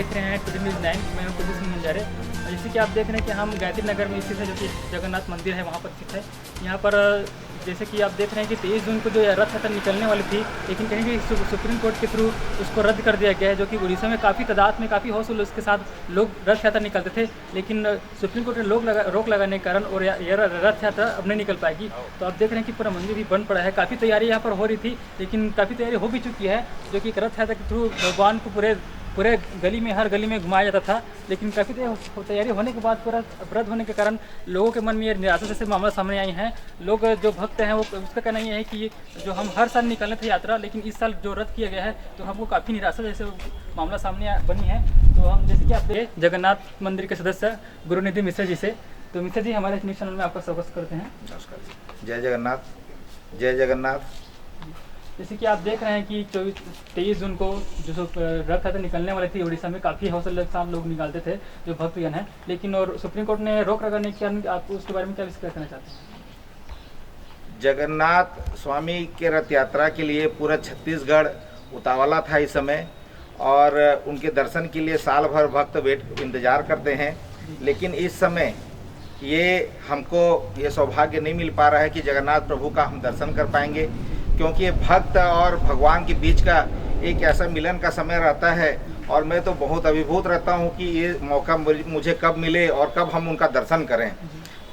देख रहे हैं टुडे न्यूज़ 9। मैं हूं कुलदीप सिंह मंजारे। और जैसे कि आप देख रहे हैं कि हम गायत्री नगर में स्थित है, जो कि जगन्नाथ मंदिर है, वहाँ पर स्थित है। यहाँ पर जैसे कि आप देख रहे हैं कि 23 जून को जो रथ यात्रा निकलने वाली थी, लेकिन कहीं भी सुप्रीम कोर्ट के थ्रू उसको रद्द कर दिया गया है, जो कि उड़ीसा में काफ़ी तादाद में, काफ़ी हौस उल्लास के साथ लोग रथ यात्रा निकलते थे। लेकिन सुप्रीम कोर्ट ने रोक लगाने के कारण और यह रथ यात्रा अब नहीं निकल पाएगी। तो आप देख रहे हैं कि पूरा मंदिर भी बंद पड़ा है। काफ़ी तैयारी यहाँ पर हो रही थी, लेकिन काफ़ी तैयारी हो भी चुकी है, जो कि रथ यात्रा के थ्रू भगवान को पूरे गली में, हर गली में घुमाया जाता था। लेकिन काफ़ी तैयारी होने के बाद पूरा रद्द होने के कारण लोगों के मन में ये निराशा जैसे मामला सामने आई है। लोग जो भक्त हैं वो उसका कहना ये है कि जो हम हर साल निकालने थे यात्रा, लेकिन इस साल जो रद्द किया गया है तो हमको काफ़ी निराशा जैसे मामला सामने बनी है। तो हम जैसे कि आप देखें जगन्नाथ मंदिर के सदस्य गुरुनिधि मिश्र जी से, तो मिश्र जी हमारे न्यूज़ चैनल में आपका स्वागत करते हैं। नमस्कार। जय जगन्नाथ, जय जगन्नाथ। जैसे कि आप देख रहे हैं कि 23 जून को जो रथ यात्रा निकलने वाली थी उड़ीसा में, काफ़ी हौसले के साथ लोग निकालते थे जो भक्तजन हैं, लेकिन और सुप्रीम कोर्ट ने रोक लगाने के कारण आप उसके बारे में क्या विस्तार करना चाहते हैं? जगन्नाथ स्वामी के रथ यात्रा के लिए पूरा छत्तीसगढ़ उतावला था इस समय, और उनके दर्शन के लिए साल भर भक्त इंतजार करते हैं। लेकिन इस समय हमको ये सौभाग्य नहीं मिल पा रहा है कि जगन्नाथ प्रभु का हम दर्शन कर पाएंगे, क्योंकि भक्त और भगवान के बीच का एक ऐसा मिलन का समय रहता है। और मैं तो बहुत अभिभूत रहता हूँ कि ये मौका मुझे कब मिले और कब हम उनका दर्शन करें।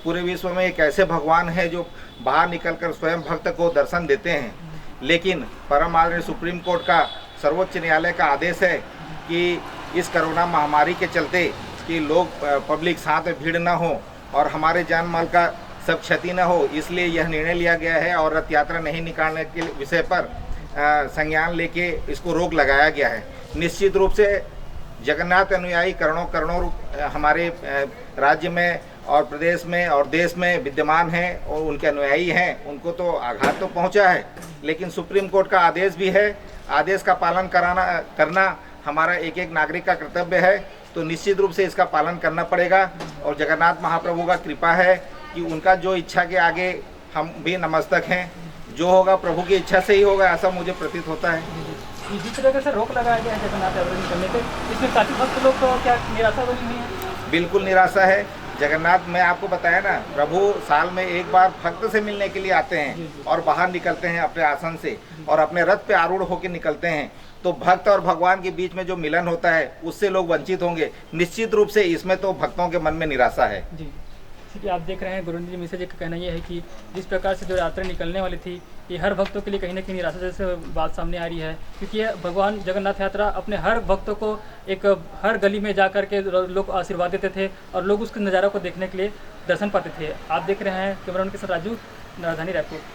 पूरे विश्व में एक ऐसे भगवान है जो बाहर निकलकर स्वयं भक्त को दर्शन देते हैं। लेकिन परम आदरणीय सुप्रीम कोर्ट का, सर्वोच्च न्यायालय का आदेश है कि इस कोरोना महामारी के चलते कि लोग पब्लिक साथ में भीड़ ना हो और हमारे जान माल का सब क्षति न हो, इसलिए यह निर्णय लिया गया है और रथ यात्रा नहीं निकालने के विषय पर संज्ञान लेके इसको रोक लगाया गया है। निश्चित रूप से जगन्नाथ अनुयायी करोड़ों हमारे राज्य में और प्रदेश में और देश में विद्यमान हैं और उनके अनुयायी हैं, उनको तो आघात तो पहुंचा है। लेकिन सुप्रीम कोर्ट का आदेश भी है, आदेश का पालन करना हमारा एक एक नागरिक का कर्तव्य है। तो निश्चित रूप से इसका पालन करना पड़ेगा। और जगन्नाथ महाप्रभु का कृपा है कि उनका जो इच्छा के आगे हम भी नमस्तक हैं। जो होगा प्रभु की इच्छा से ही होगा, ऐसा मुझे प्रतीत होता है। जिस तरह से रोक लगाया गया है जगन्नाथ यात्रा करने पे, इसमें काफ़ी भक्त लोग तो क्या निराशा बनी हुई है? बिल्कुल निराशा है। जगन्नाथ में आपको बताया ना, प्रभु साल में एक बार भक्त से मिलने के लिए आते हैं और बाहर निकलते हैं अपने आसन से और अपने रथ पे आरूढ़ होकर निकलते हैं। तो भक्त और भगवान के बीच में जो मिलन होता है उससे लोग वंचित होंगे। निश्चित रूप से इसमें तो भक्तों के मन में निराशा है। जी, जैसे कि आप देख रहे हैं गुरुनिधि मिश्र जी का कहना यह है कि जिस प्रकार से जो यात्रा निकलने वाली थी, ये हर भक्तों के लिए कहीं ना कहीं निराशा जैसे बात सामने आ रही है, क्योंकि ये भगवान जगन्नाथ यात्रा अपने हर भक्तों को हर गली में जा कर के लोग आशीर्वाद देते थे और लोग उसके नज़ारा को देखने के लिए दर्शन पाते थे। आप देख रहे हैं कैमरा के साथ राजू, राजधानी रायपुर।